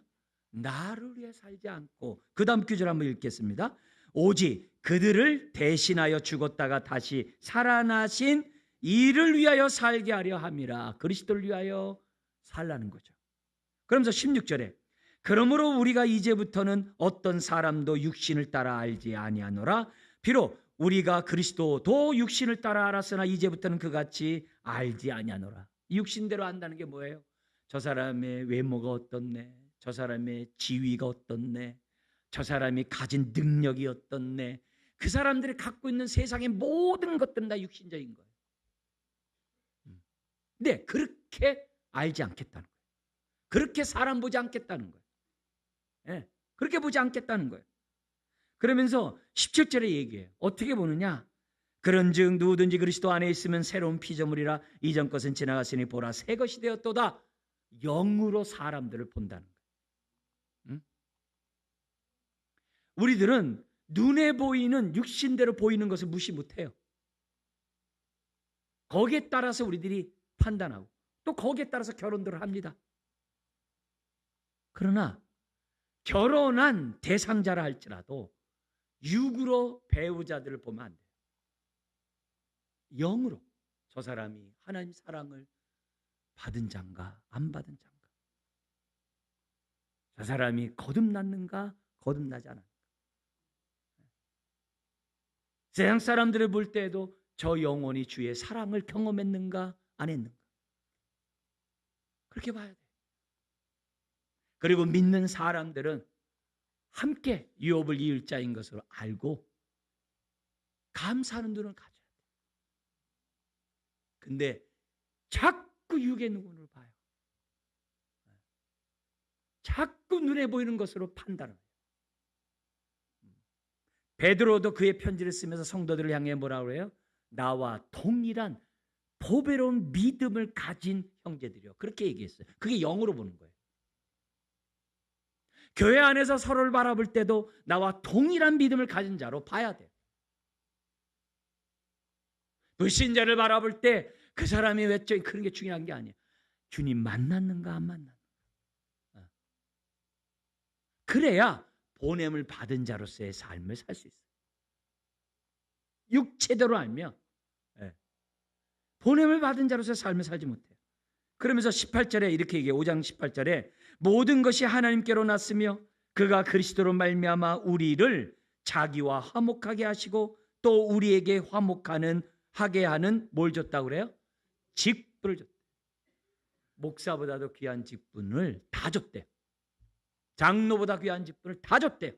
나를 위해 살지 않고, 그 다음 구절 한번 읽겠습니다. 오직 그들을 대신하여 죽었다가 다시 살아나신 이를 위하여 살게 하려 함이라. 그리스도를 위하여 살라는 거죠. 그러면서 16절에 그러므로 우리가 이제부터는 어떤 사람도 육신을 따라 알지 아니하노라. 비록 우리가 그리스도도 육신을 따라 알았으나 이제부터는 그같이 알지 아니하노라. 육신대로 안다는 게 뭐예요? 저 사람의 외모가 어떻네, 저 사람의 지위가 어떻네, 저 사람이 가진 능력이 어떻네, 그 사람들이 갖고 있는 세상의 모든 것들은 다 육신적인 거예요. 근데 그렇게 알지 않겠다는 거예요. 그렇게 사람 보지 않겠다는 거예요. 네, 그렇게 보지 않겠다는 거예요. 그러면서 17절에 얘기해요. 어떻게 보느냐? 그런즉 누구든지 그리스도 안에 있으면 새로운 피조물이라 이전 것은 지나갔으니 보라 새 것이 되었도다. 영으로 사람들을 본다는 거예요. 우리들은 눈에 보이는 육신대로 보이는 것을 무시 못해요. 거기에 따라서 우리들이 판단하고 또 거기에 따라서 결혼들을 합니다. 그러나 결혼한 대상자라 할지라도 육으로 배우자들을 보면 안 돼요. 영으로 저 사람이 하나님 사랑을 받은 자인가 안 받은 자인가, 저 사람이 거듭났는가 거듭나지 않았는가. 세상 사람들을 볼 때에도 저 영혼이 주의 사랑을 경험했는가 안 했는가, 그렇게 봐야 돼요. 그리고 믿는 사람들은 함께 유업을 이을 자인 것으로 알고 감사하는 눈을 가져야 돼요. 근데 자꾸 육의 눈으로 봐요. 자꾸 눈에 보이는 것으로 판단을 해요. 베드로도 그의 편지를 쓰면서 성도들을 향해 뭐라고 해요? 나와 동일한 보배로운 믿음을 가진 형제들이요, 그렇게 얘기했어요. 그게 영으로 보는 거예요. 교회 안에서 서로를 바라볼 때도 나와 동일한 믿음을 가진 자로 봐야 돼요. 불신자를 바라볼 때 그 사람이 외적인 그런 게 중요한 게 아니에요. 주님 만났는가 안 만났는가. 그래야 보냄을 받은 자로서의 삶을 살 수 있어요. 육체대로 알면 보냄을 받은 자로서의 삶을 살지 못해요. 그러면서 18절에 이렇게 얘기해요. 5장 18절에 모든 것이 하나님께로 났으며 그가 그리스도로 말미암아 우리를 자기와 화목하게 하시고 또 우리에게 화목하게 하는 뭘 줬다고 그래요? 직분을 줬대요. 목사보다도 귀한 직분을 다 줬대요. 장로보다 귀한 직분을 다 줬대요.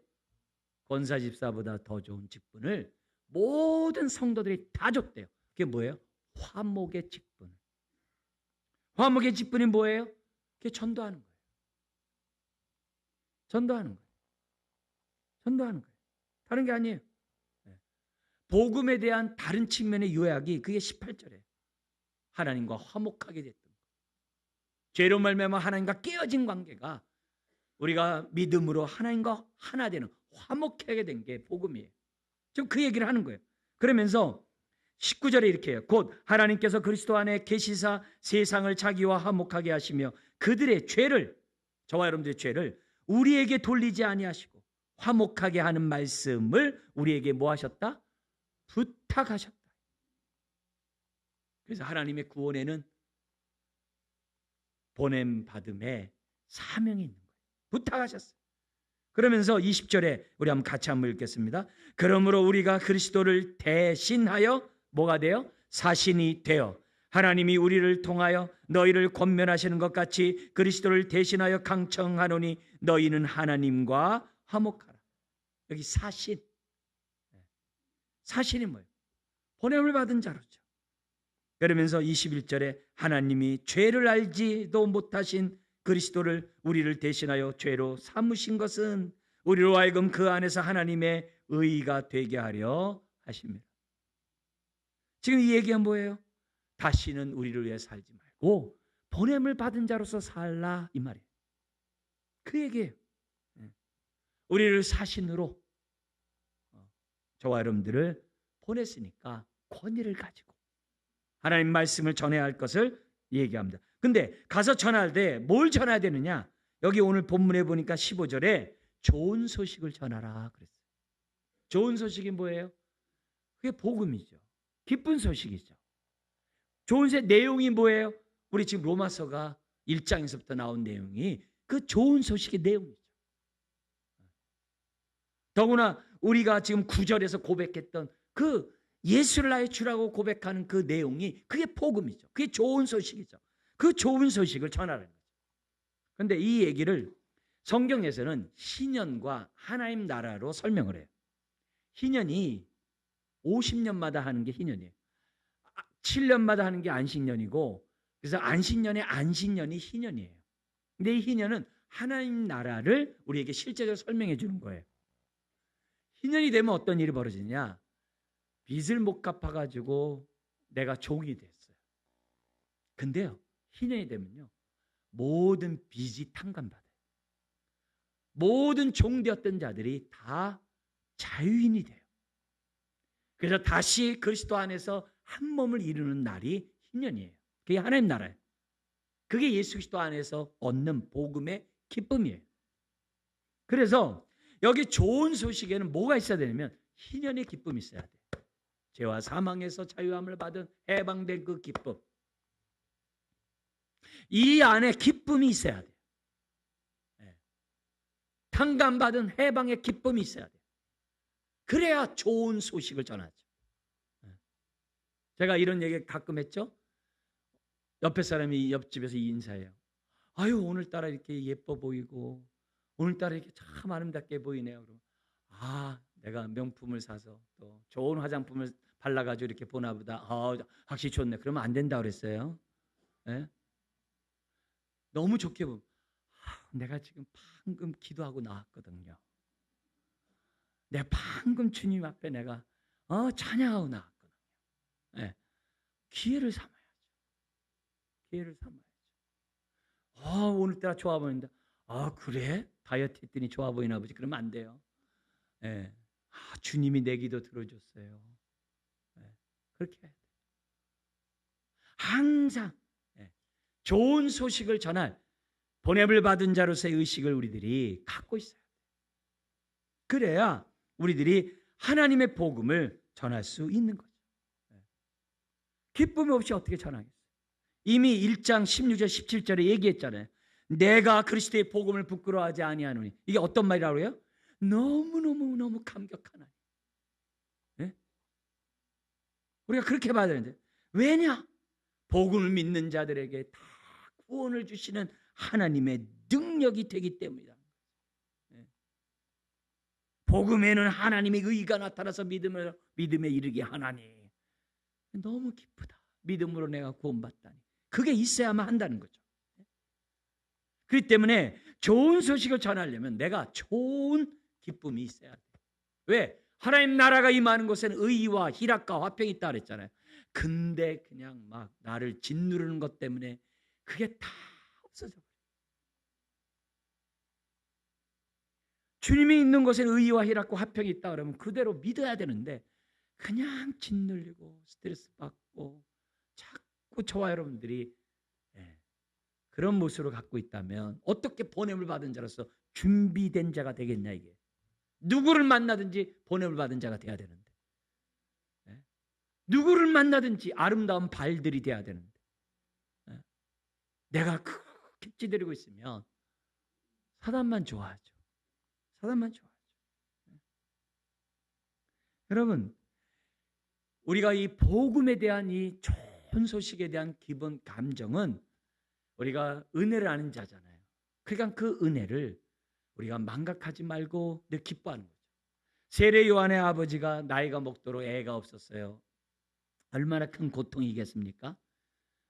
권사 집사보다 더 좋은 직분을 모든 성도들이 다 줬대요. 그게 뭐예요? 화목의 직분. 화목의 직분이 뭐예요? 그게 전도하는 거예요. 전도하는 거예요. 전도하는 거예요. 다른 게 아니에요. 복음에 대한 다른 측면의 요약이 그게 18절이에요. 하나님과 화목하게 됐던 것. 죄로 말미암아 하나님과 깨어진 관계가 우리가 믿음으로 하나님과 하나 되는 화목하게 된 게 복음이에요. 지금 그 얘기를 하는 거예요. 그러면서 19절에 이렇게 해요. 곧 하나님께서 그리스도 안에 계시사 세상을 자기와 화목하게 하시며 그들의 죄를, 저와 여러분들의 죄를 우리에게 돌리지 아니하시고 화목하게 하는 말씀을 우리에게 뭐 하셨다? 부탁하셨다. 그래서 하나님의 구원에는 보냄받음의 사명이 있는 거예요. 부탁하셨어요. 그러면서 20절에 우리 같이 한번 읽겠습니다. 그러므로 우리가 그리스도를 대신하여 뭐가 돼요? 사신이 되어 하나님이 우리를 통하여 너희를 권면하시는 것 같이 그리스도를 대신하여 강청하노니 너희는 하나님과 화목하라. 여기 사신. 사신이 뭐예요? 보냄을 받은 자로죠. 그러면서 21절에 하나님이 죄를 알지도 못하신 그리스도를 우리를 대신하여 죄로 삼으신 것은 우리로 하여금 그 안에서 하나님의 의가 되게 하려 하십니다. 지금 이 얘기가 뭐예요? 다시는 우리를 위해 살지 말고 보냄을 받은 자로서 살라 이 말이에요. 그 얘기예요. 우리를 사신으로 저와 여러분들을 보냈으니까 권위를 가지고 하나님 말씀을 전해야 할 것을 얘기합니다. 근데 가서 전할 때 뭘 전해야 되느냐? 여기 오늘 본문에 보니까 15절에 좋은 소식을 전하라 그랬어요. 좋은 소식이 뭐예요? 그게 복음이죠. 기쁜 소식이죠. 좋은 내용이 뭐예요? 우리 지금 로마서가 1장에서부터 나온 내용이 그 좋은 소식의 내용이죠. 더구나 우리가 지금 9절에서 고백했던 그 예수를 나의 주라고 고백하는 그 내용이 그게 복음이죠. 그게 좋은 소식이죠. 그 좋은 소식을 전하는 거죠. 그런데 이 얘기를 성경에서는 희년과 하나님 나라로 설명을 해요. 희년이 50년마다 하는 게 희년이에요. 7년마다 하는 게 안식년이고, 그래서 안식년의 안식년이 희년이에요. 근데 이 희년은 하나님 나라를 우리에게 실제적으로 설명해 주는 거예요. 희년이 되면 어떤 일이 벌어지냐? 빚을 못 갚아가지고 내가 종이 됐어요. 근데요, 희년이 되면요, 모든 빚이 탕감받아요. 모든 종되었던 자들이 다 자유인이 돼요. 그래서 다시 그리스도 안에서 한 몸을 이루는 날이 희년이에요. 그게 하나님 나라예요. 그게 예수 그리스도 안에서 얻는 복음의 기쁨이에요. 그래서 여기 좋은 소식에는 뭐가 있어야 되냐면 희년의 기쁨이 있어야 돼요. 죄와 사망에서 자유함을 받은 해방된 그 기쁨. 이 안에 기쁨이 있어야 돼요. 탕감받은 해방의 기쁨이 있어야 돼요. 그래야 좋은 소식을 전하죠. 제가 이런 얘기 가끔 했죠. 옆에 사람이 옆집에서 인사해요. 아유, 오늘따라 이렇게 예뻐 보이고 오늘따라 이렇게 참 아름답게 보이네요. 그러면 아, 내가 명품을 사서 또 좋은 화장품을 발라가지고 이렇게 보나 보다. 확실히 좋네. 그러면 안 된다고 그랬어요. 네? 너무 좋게 보면 내가 지금 방금 기도하고 나왔거든요. 내가 방금 주님 앞에 내가 찬양하고 나왔거든요. 네. 기회를 삼아야죠. 기회를 삼아야죠. 오늘따라 좋아 보인다. 그래? 다이어트 했더니 좋아 보이나 보지. 그러면 안 돼요. 네. 주님이 내 기도 들어줬어요. 네. 그렇게 해야 돼요. 항상 좋은 소식을 전할 보냄을 받은 자로서의 의식을 우리들이 갖고 있어요. 그래야 우리들이 하나님의 복음을 전할 수 있는 거죠. 기쁨이 없이 어떻게 전하겠어요? 이미 1장 16절 17절에 얘기했잖아요. 내가 그리스도의 복음을 부끄러워하지 아니하노니. 이게 어떤 말이라고 해요? 너무너무 감격하나니. 네? 우리가 그렇게 봐야 되는데 왜냐? 복음을 믿는 자들에게 다 구원을 주시는 하나님의 능력이 되기 때문이다. 복음에는 하나님의 의가 나타나서 믿음에 이르게 하나니. 너무 기쁘다. 믿음으로 내가 구원받다니. 그게 있어야만 한다는 거죠. 그렇기 때문에 좋은 소식을 전하려면 내가 좋은 기쁨이 있어야 돼. 왜? 하나님 나라가 임하는 곳에는 의와 희락과 화평이 있다 그랬잖아요. 근데 그냥 막 나를 짓누르는 것 때문에 그게 다 없어져. 주님이 있는 곳에는 의와 희락과 화평이 있다 그러면 그대로 믿어야 되는데 그냥 짓눌리고 스트레스 받고 자꾸 저와 여러분들이 그런 모습으로 갖고 있다면 어떻게 보냄을 받은 자로서 준비된 자가 되겠냐 이게. 누구를 만나든지 본음을 받은 자가 돼야 되는데, 예? 누구를 만나든지 아름다운 발들이 돼야 되는데, 예? 내가 그렇게 찌들이고 있으면 사단만 좋아하죠. 사단만 좋아하죠. 예? 여러분, 우리가 이 복음에 대한 이 좋은 소식에 대한 기본 감정은 우리가 은혜를 아는 자잖아요. 그러니까 그 은혜를 우리가 망각하지 말고 늘 기뻐하는 거죠. 세례 요한의 아버지가 나이가 먹도록 애가 없었어요. 얼마나 큰 고통이겠습니까?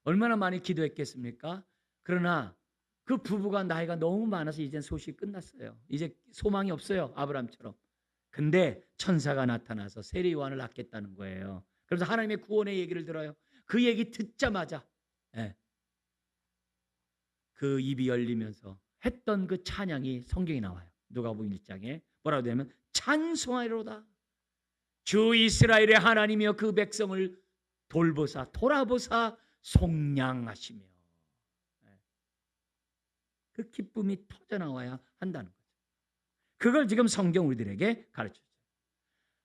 얼마나 많이 기도했겠습니까? 그러나 그 부부가 나이가 너무 많아서 이제 소식이 끝났어요. 이제 소망이 없어요. 아브라함처럼. 근데 천사가 나타나서 세례 요한을 낳겠다는 거예요. 그래서 하나님의 구원의 얘기를 들어요. 그 얘기 듣자마자, 예, 그 입이 열리면서 했던 그 찬양이 성경에 나와요. 누가복음 1장에 뭐라고 되냐면 찬송하리로다. 주 이스라엘의 하나님이여 그 백성을 돌보사 돌아보사 속량하시며. 그 기쁨이 터져나와야 한다는 거죠. 그걸 지금 성경 우리들에게 가르쳐줘요.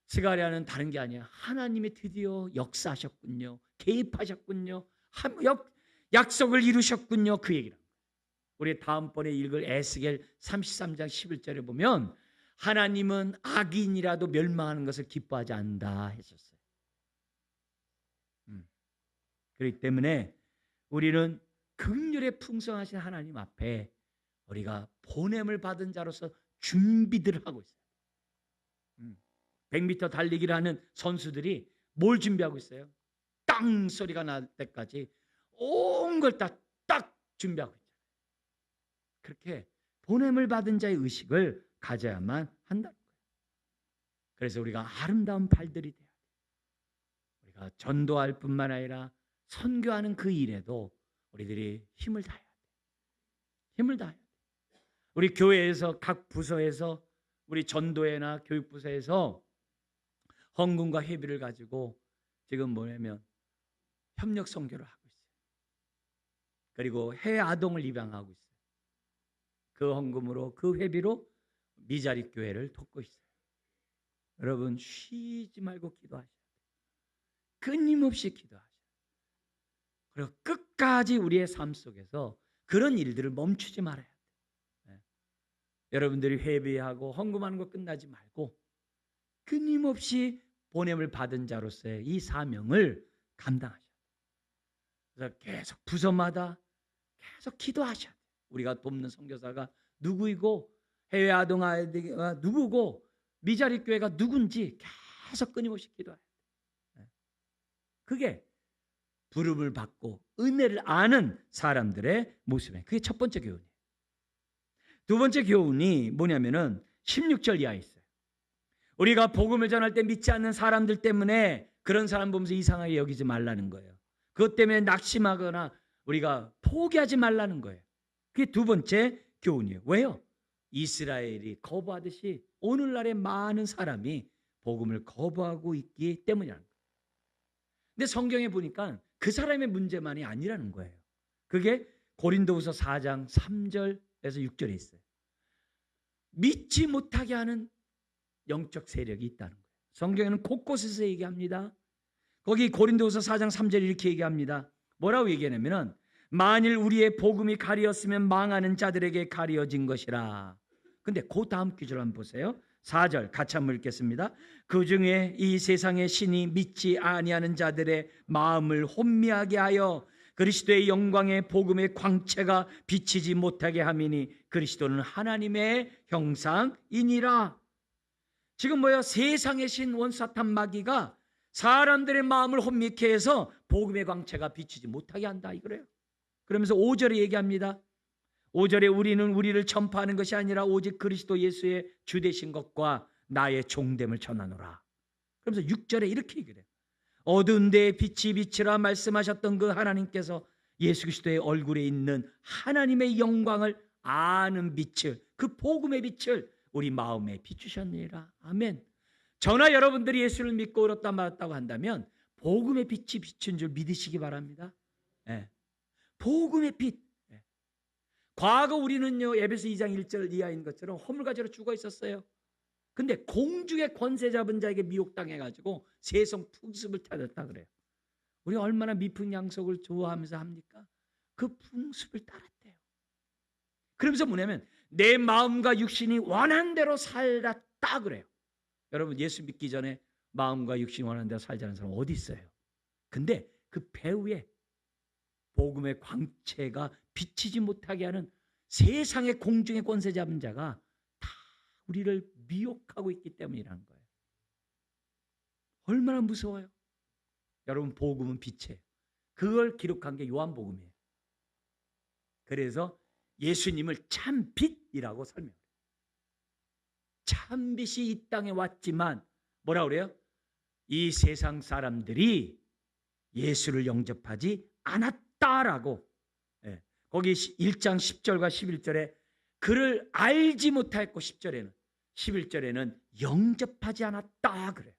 스가랴는 다른 게 아니야. 하나님이 드디어 역사하셨군요. 개입하셨군요. 약속을 이루셨군요. 그 얘기를. 우리 다음번에 읽을 에스겔 33장 11절에 보면 하나님은 악인이라도 멸망하는 것을 기뻐하지 않는다 했었어요. 그렇기 때문에 우리는 긍휼에 풍성하신 하나님 앞에 우리가 보냄을 받은 자로서 준비들을 하고 있어요. 100m 달리기를 하는 선수들이 뭘 준비하고 있어요? 땅 소리가 날 때까지 온 걸 다 딱 준비하고 있잖아요. 그렇게 보냄을 받은 자의 의식을 가져야만 한다는 거예요. 그래서 우리가 아름다운 발들이 돼야 돼요. 우리가 전도할 뿐만 아니라 선교하는 그 일에도 우리들이 힘을 다해야 돼요. 힘을 다해야 돼요. 우리 교회에서 각 부서에서 우리 전도회나 교육부서에서 헌금과 회비를 가지고 지금 뭐냐면 협력 선교를 하고 있어요. 그리고 해외 아동을 입양하고 있어요. 그 헌금으로 그 회비로 미자립 교회를 돕고 있어요. 여러분 쉬지 말고 기도하셔야 돼요. 끊임없이 기도하셔야 돼요. 그리고 끝까지 우리의 삶 속에서 그런 일들을 멈추지 말아야 돼요. 네. 여러분들이 회비하고 헌금하는 거 끝나지 말고 끊임없이 보냄을 받은 자로서의 이 사명을 감당하셔야 돼요. 그래서 계속 부서마다 계속 기도하셔야 돼요. 우리가 돕는 선교사가 누구이고 해외 아동 아이가 누구고 미자립 교회가 누군지 계속 끊임없이 기도해야 돼요. 그게 부름을 받고 은혜를 아는 사람들의 모습이에요. 그게 첫 번째 교훈이에요. 두 번째 교훈이 뭐냐면은 16절 이하에 있어요. 우리가 복음을 전할 때 믿지 않는 사람들 때문에 그런 사람 보면서 이상하게 여기지 말라는 거예요. 그것 때문에 낙심하거나 우리가 포기하지 말라는 거예요. 그게 두 번째 교훈이에요. 왜요? 이스라엘이 거부하듯이 오늘날의 많은 사람이 복음을 거부하고 있기 때문이라는 거예요. 근데 성경에 보니까 그 사람의 문제만이 아니라는 거예요. 그게 고린도후서 4장 3절에서 6절에 있어요. 믿지 못하게 하는 영적 세력이 있다는 거예요. 성경에는 곳곳에서 얘기합니다. 거기 고린도후서 4장 3절에 이렇게 얘기합니다. 뭐라고 얘기하냐면 만일 우리의 복음이 가리었으면 망하는 자들에게 가리어진 것이라. 근데 그 다음 구절 한번 보세요. 4절 같이 한번 읽겠습니다. 그 중에 이 세상의 신이 믿지 아니하는 자들의 마음을 혼미하게 하여 그리스도의 영광의 복음의 광채가 비치지 못하게 함이니 그리스도는 하나님의 형상이니라. 지금 뭐야? 세상의 신 원사탄 마귀가 사람들의 마음을 혼미케 해서 복음의 광채가 비치지 못하게 한다 이거래요. 그러면서 5절에 얘기합니다. 5절에 우리는 우리를 전파하는 것이 아니라 오직 그리스도 예수의 주되신 것과 나의 종됨을 전하노라. 그러면서 6절에 이렇게 얘기해요. 어두운 데에 빛이 비치라 말씀하셨던 그 하나님께서 예수 그리스도의 얼굴에 있는 하나님의 영광을 아는 빛을, 그 복음의 빛을 우리 마음에 비추셨느니라. 아멘. 저나 여러분들이 예수를 믿고 얻었다 말았다고 한다면 복음의 빛이 비춘 줄 믿으시기 바랍니다. 네. 복음의 빛. 네. 과거 우리는요 에베소 2장 1절 이하인 것처럼 허물과제로 죽어 있었어요. 근데 공중의 권세 잡은 자에게 미혹당해가지고 세상 풍습을 따랐다 그래요. 우리 얼마나 미풍양속을 좋아하면서 합니까? 그 풍습을 따랐대요. 그러면서 뭐냐면 내 마음과 육신이 원한 대로 살았다 그래요. 여러분 예수 믿기 전에 마음과 육신이 원하는 대로 살자는 사람 어디 있어요? 근데 그 배후에 복음의 광채가 비치지 못하게 하는 세상의 공중의 권세 잡은 자가 다 우리를 미혹하고 있기 때문이라는 거예요. 얼마나 무서워요. 여러분 복음은 빛이에요. 그걸 기록한 게 요한복음이에요. 그래서 예수님을 참빛이라고 설명해요. 참빛이 이 땅에 왔지만 뭐라 그래요? 이 세상 사람들이 예수를 영접하지 않았다라고. 예. 거기 1장 10절과 11절에 그를 알지 못하였고 11절에는 영접하지 않았다 그래요.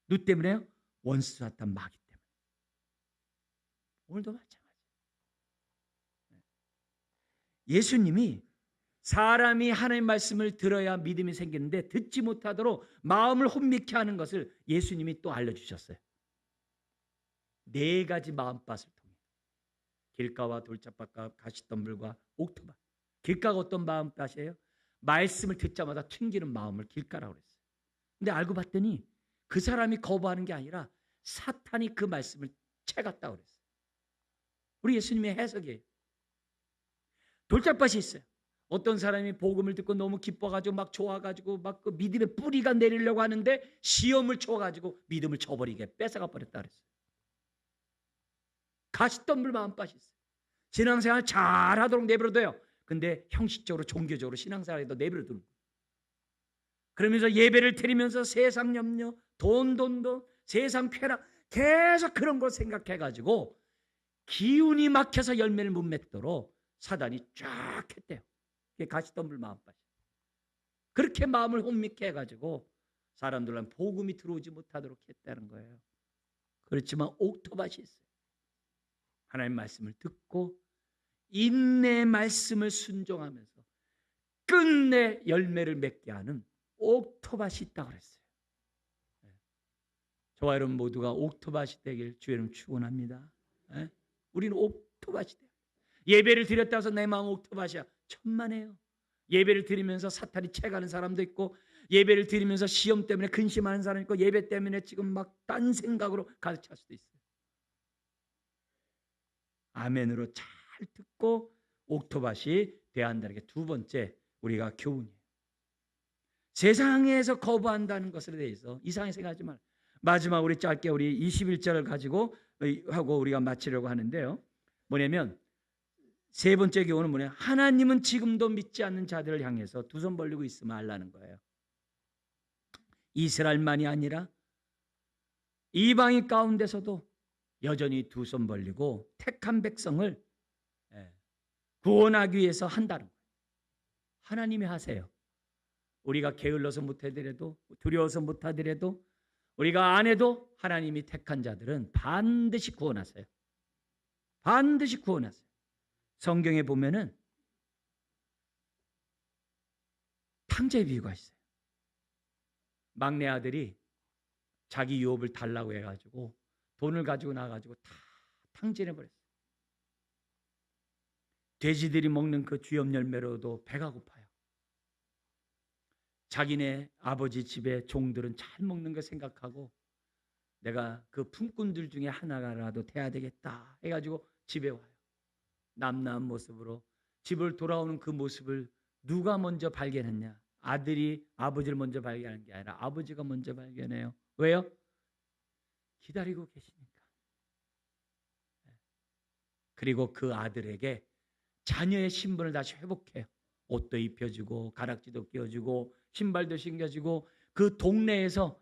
누 때문에요? 원수 사탄 마귀 때문에. 오늘도 마찬가지. 예수님이 사람이 하나님의 말씀을 들어야 믿음이 생기는데 듣지 못하도록 마음을 혼미케 하는 것을 예수님이 또 알려주셨어요. 4가지 마음밭을 통해 길가와 돌짝밭과 가시덤불과 옥토밭. 길가가 어떤 마음밭이에요? 말씀을 듣자마자 튕기는 마음을 길가라고 그랬어요. 근데 알고 봤더니 그 사람이 거부하는 게 아니라 사탄이 그 말씀을 채갔다고 그랬어요. 우리 예수님의 해석이에요. 돌짝밭이 있어요. 어떤 사람이 복음을 듣고 너무 기뻐가지고 막 좋아가지고 막 그 믿음의 뿌리가 내리려고 하는데 시험을 쳐가지고 믿음을 쳐버리게 뺏어가 버렸다 그랬어요. 가시덤불 마음밭이 있어요. 신앙생활 잘하도록 내버려둬요. 근데 형식적으로 종교적으로 신앙생활에도 내버려두는 거예요. 그러면서 예배를 드리면서 세상 염려, 돈, 세상 쾌락 계속 그런 걸 생각해가지고 기운이 막혀서 열매를 못 맺도록 사단이 쫙 했대요. 그게 가시덤불 마음밭이. 그렇게 마음을 혼미케 해가지고 사람들은 복음이 들어오지 못하도록 했다는 거예요. 그렇지만 옥토밭이 있어요. 하나님의 말씀을 듣고 인내의 말씀을 순종하면서 끝내 열매를 맺게 하는 옥토밭이 있다고 그랬어요. 저와 여러분 모두가 옥토밭이 되길 주의 이름 축원합니다. 우리는 옥토밭이 돼요. 예배를 드렸다 해서 내 마음 옥토밭이야. 천만에요. 예배를 드리면서 사탄이 채가는 사람도 있고 예배를 드리면서 시험 때문에 근심하는 사람이 있고 예배 때문에 지금 막 딴 생각으로 가득 찰 수도 있어요. 아멘으로 잘 듣고 옥토밭이 돼야 한다는 게 두 번째 우리가 교훈이에요. 세상에서 거부한다는 것에 대해서 이상하게 생각하지 말아요. 마지막 우리 짧게 우리 21절을 가지고 하고 우리가 마치려고 하는데요. 뭐냐면 세 번째 교훈은 뭐냐? 하나님은 지금도 믿지 않는 자들을 향해서 두 손 벌리고 있으면 알라는 거예요. 이스라엘만이 아니라 이방인 가운데서도 여전히 두 손 벌리고 택한 백성을 구원하기 위해서 한다는 거예요. 하나님이 하세요. 우리가 게을러서 못하더라도 두려워서 못하더라도 우리가 안 해도 하나님이 택한 자들은 반드시 구원하세요. 반드시 구원하세요. 성경에 보면은 탕자의 비유가 있어요. 막내 아들이 자기 유업을 달라고 해가지고 돈을 가지고 나가지고 다 탕진해버렸어요. 돼지들이 먹는 그 쥐염 열매로도 배가 고파요. 자기네 아버지 집에 종들은 잘 먹는 거 생각하고 내가 그 품꾼들 중에 하나라도 돼야 되겠다 해가지고 집에 와요. 남나한 모습으로 집을 돌아오는 그 모습을 누가 먼저 발견했냐? 아들이 아버지를 먼저 발견한 게 아니라 아버지가 먼저 발견해요. 왜요? 기다리고 계시니까. 그리고 그 아들에게 자녀의 신분을 다시 회복해요. 옷도 입혀주고 가락지도 끼워주고 신발도 신겨주고 그 동네에서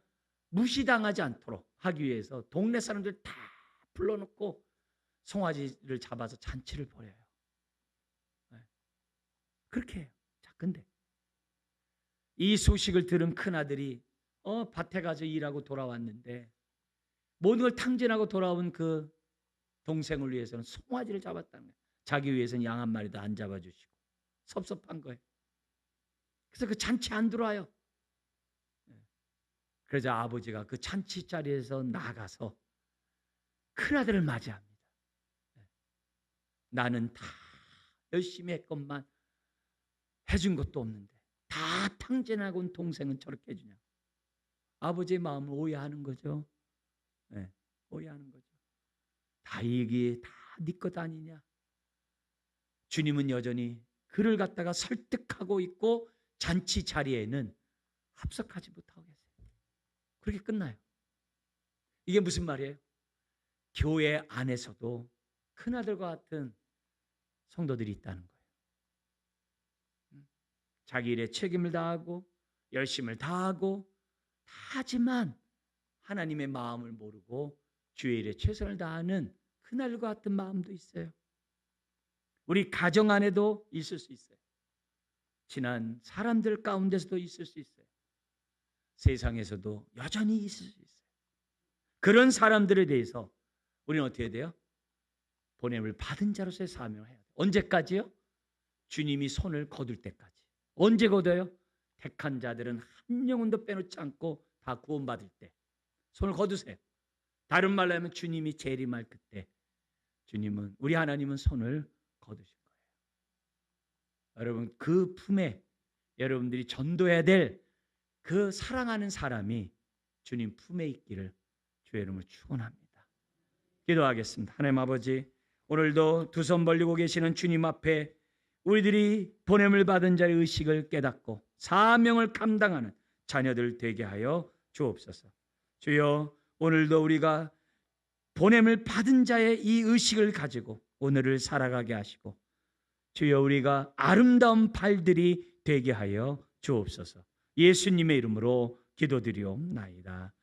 무시당하지 않도록 하기 위해서 동네 사람들 다 불러놓고 송아지를 잡아서 잔치를 벌여요. 그렇게 해요. 자, 근데 이 소식을 들은 큰아들이 밭에 가서 일하고 돌아왔는데 모든 걸 탕진하고 돌아온 그 동생을 위해서는 송아지를 잡았다는 거예요. 자기 위해서는 양 한 마리도 안 잡아주시고 섭섭한 거예요. 그래서 그 잔치 안 들어와요. 그러자 아버지가 그 잔치 자리에서 나가서 큰아들을 맞이합니다. 나는 다 열심히 했건만 해준 것도 없는데 다 탕진하고 온 동생은 저렇게 해주냐. 아버지의 마음을 오해하는 거죠. 네, 오해하는 거죠. 다 이게 다 네 것 아니냐. 주님은 여전히 그를 갖다가 설득하고 있고 잔치 자리에는 합석하지 못하고 계세요. 그렇게 끝나요. 이게 무슨 말이에요? 교회 안에서도 큰아들과 같은 성도들이 있다는 거예요. 자기 일에 책임을 다하고 열심을 다하고 다 하지만 하나님의 마음을 모르고 주의 일에 최선을 다하는 큰아들과 같은 마음도 있어요. 우리 가정 안에도 있을 수 있어요. 친한 사람들 가운데서도 있을 수 있어요. 세상에서도 여전히 있을 수 있어요. 그런 사람들에 대해서 우리는 어떻게 해야 돼요? 보냄을 받은 자로서의 사명을 해야 돼요. 언제까지요? 주님이 손을 거둘 때까지. 언제 거둬요? 택한 자들은 한 영혼도 빼놓지 않고 다 구원받을 때 손을 거두세요. 다른 말로 하면 주님이 재림할 그때 주님은, 우리 하나님은 손을 거두실 거예요. 여러분, 그 품에 여러분들이 전도해야 될 그 사랑하는 사람이 주님 품에 있기를 주의 이름으로 축원합니다. 기도하겠습니다. 하나님 아버지, 오늘도 두 손 벌리고 계시는 주님 앞에 우리들이 보냄을 받은 자의 의식을 깨닫고 사명을 감당하는 자녀들 되게 하여 주옵소서. 주여, 오늘도 우리가 보냄을 받은 자의 이 의식을 가지고 오늘을 살아가게 하시고, 주여, 우리가 아름다운 발들이 되게 하여 주옵소서. 예수님의 이름으로 기도드리옵나이다.